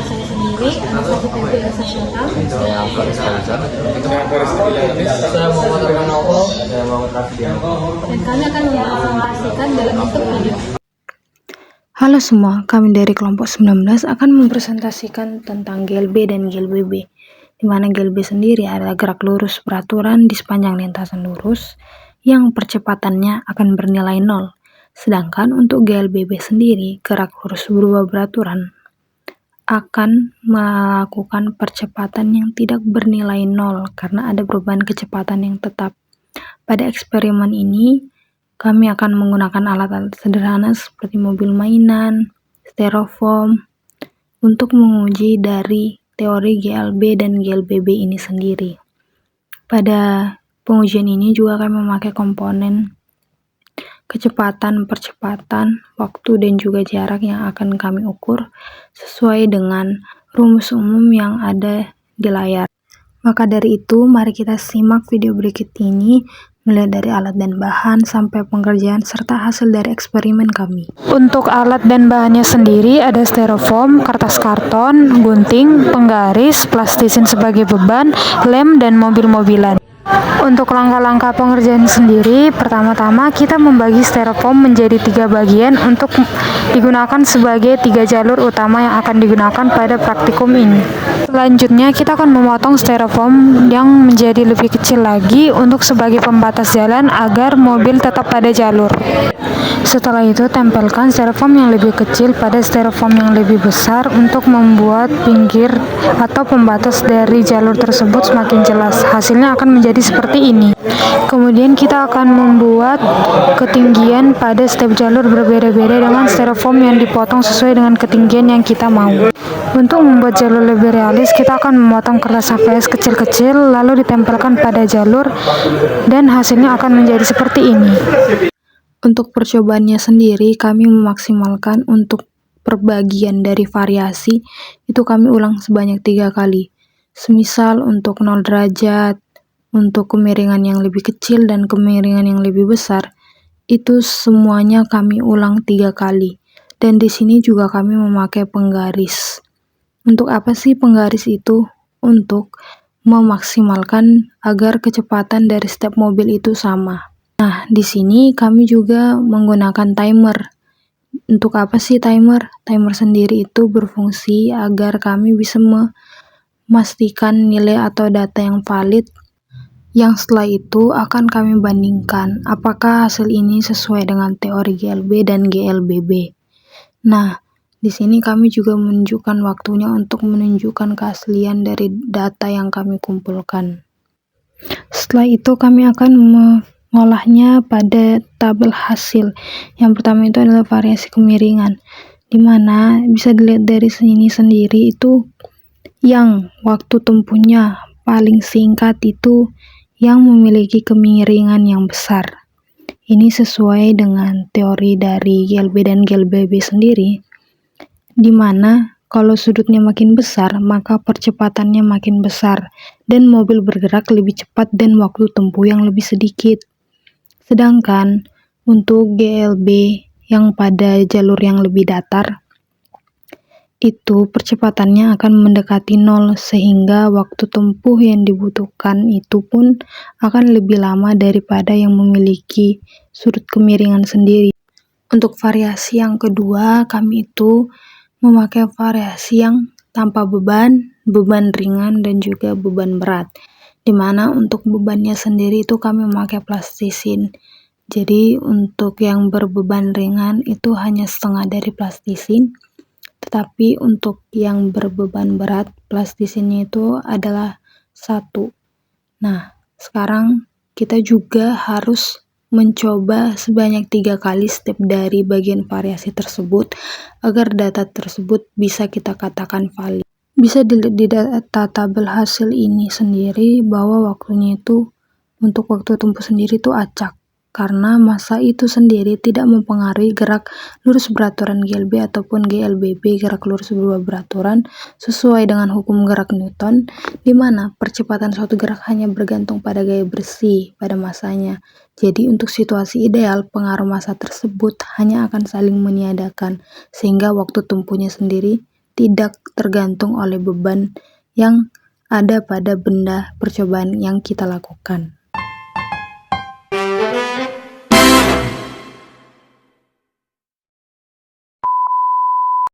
saya sendiri, Anastasi Febri Elsa. Saya Faris Fauzan. Saya Muhammad Armanovo. Saya Muhammad Raffidianto. Dan kami akan mempresentasikan dalam bentuk video. Halo semua, kami dari kelompok 19 akan mempresentasikan tentang GLB dan GLBB, di mana GLB sendiri adalah gerak lurus beraturan di sepanjang lintasan lurus yang percepatannya akan bernilai 0. Sedangkan untuk GLBB sendiri, gerak lurus berubah beraturan akan melakukan percepatan yang tidak bernilai 0 karena ada perubahan kecepatan yang tetap. Pada eksperimen ini, kami akan menggunakan alat-alat sederhana seperti mobil mainan, styrofoam, untuk menguji dari teori GLB dan GLBB ini sendiri. Pada pengujian ini juga kami memakai komponen kecepatan, percepatan, waktu, dan juga jarak yang akan kami ukur sesuai dengan rumus umum yang ada di layar. Maka dari itu, mari kita simak video berikut ini, mulai dari alat dan bahan sampai pengerjaan serta hasil dari eksperimen kami. Untuk alat dan bahannya sendiri ada styrofoam, kertas karton, gunting, penggaris, plastisin sebagai beban, lem, dan mobil-mobilan. Untuk langkah-langkah pengerjaan sendiri, pertama-tama kita membagi styrofoam menjadi 3 bagian untuk digunakan sebagai 3 jalur utama yang akan digunakan pada praktikum ini. Selanjutnya kita akan memotong styrofoam yang menjadi lebih kecil lagi untuk sebagai pembatas jalan agar mobil tetap pada jalur. Setelah itu tempelkan styrofoam yang lebih kecil pada styrofoam yang lebih besar untuk membuat pinggir atau pembatas dari jalur tersebut semakin jelas. Hasilnya akan menjadi seperti ini. Kemudian kita akan membuat ketinggian pada setiap jalur berbeda-beda dengan styrofoam yang dipotong sesuai dengan ketinggian yang kita mau. Untuk membuat jalur lebih realis, kita akan memotong kertas HVS kecil-kecil lalu ditempelkan pada jalur dan hasilnya akan menjadi seperti ini. Untuk percobaannya sendiri, kami memaksimalkan untuk perbagian dari variasi itu kami ulang sebanyak 3 kali. Semisal untuk 0 derajat, untuk kemiringan yang lebih kecil dan kemiringan yang lebih besar, itu semuanya kami ulang 3 kali. Dan di sini juga kami memakai penggaris. Untuk apa sih penggaris itu? Untuk memaksimalkan agar kecepatan dari setiap mobil itu sama. Nah, di sini kami juga menggunakan timer. Untuk apa sih timer? Timer sendiri itu berfungsi agar kami bisa memastikan nilai atau data yang valid, yang setelah itu akan kami bandingkan apakah hasil ini sesuai dengan teori GLB dan GLBB. Nah, di sini kami juga menunjukkan waktunya untuk menunjukkan keaslian dari data yang kami kumpulkan. Setelah itu kami akan mengolahnya pada tabel hasil. Yang pertama itu adalah variasi kemiringan, di mana bisa dilihat dari sini sendiri itu yang waktu tempuhnya paling singkat itu yang memiliki kemiringan yang besar. Ini sesuai dengan teori dari GLB dan GLBB sendiri, di mana kalau sudutnya makin besar, maka percepatannya makin besar dan mobil bergerak lebih cepat dan waktu tempuh yang lebih sedikit. Sedangkan untuk GLB yang pada jalur yang lebih datar, itu percepatannya akan mendekati 0 sehingga waktu tempuh yang dibutuhkan itu pun akan lebih lama daripada yang memiliki sudut kemiringan sendiri. Untuk variasi yang kedua, kami itu memakai variasi yang tanpa beban, beban ringan, dan juga beban berat. Dimana untuk bebannya sendiri itu kami memakai plastisin. Jadi untuk yang berbeban ringan itu hanya setengah dari plastisin, tetapi untuk yang berbeban berat plastisinnya itu adalah 1. Nah, sekarang kita juga harus mencoba sebanyak 3 kali step dari bagian variasi tersebut agar data tersebut bisa kita katakan valid. Bisa dilihat di data tabel hasil ini sendiri bahwa waktunya itu untuk waktu tempuh sendiri itu acak, karena massa itu sendiri tidak mempengaruhi gerak lurus beraturan GLB ataupun GLBB, gerak lurus berubah beraturan sesuai dengan hukum gerak Newton, di mana percepatan suatu gerak hanya bergantung pada gaya bersih pada massanya. Jadi untuk situasi ideal, pengaruh massa tersebut hanya akan saling meniadakan, sehingga waktu tempuhnya sendiri tidak tergantung oleh beban yang ada pada benda percobaan yang kita lakukan.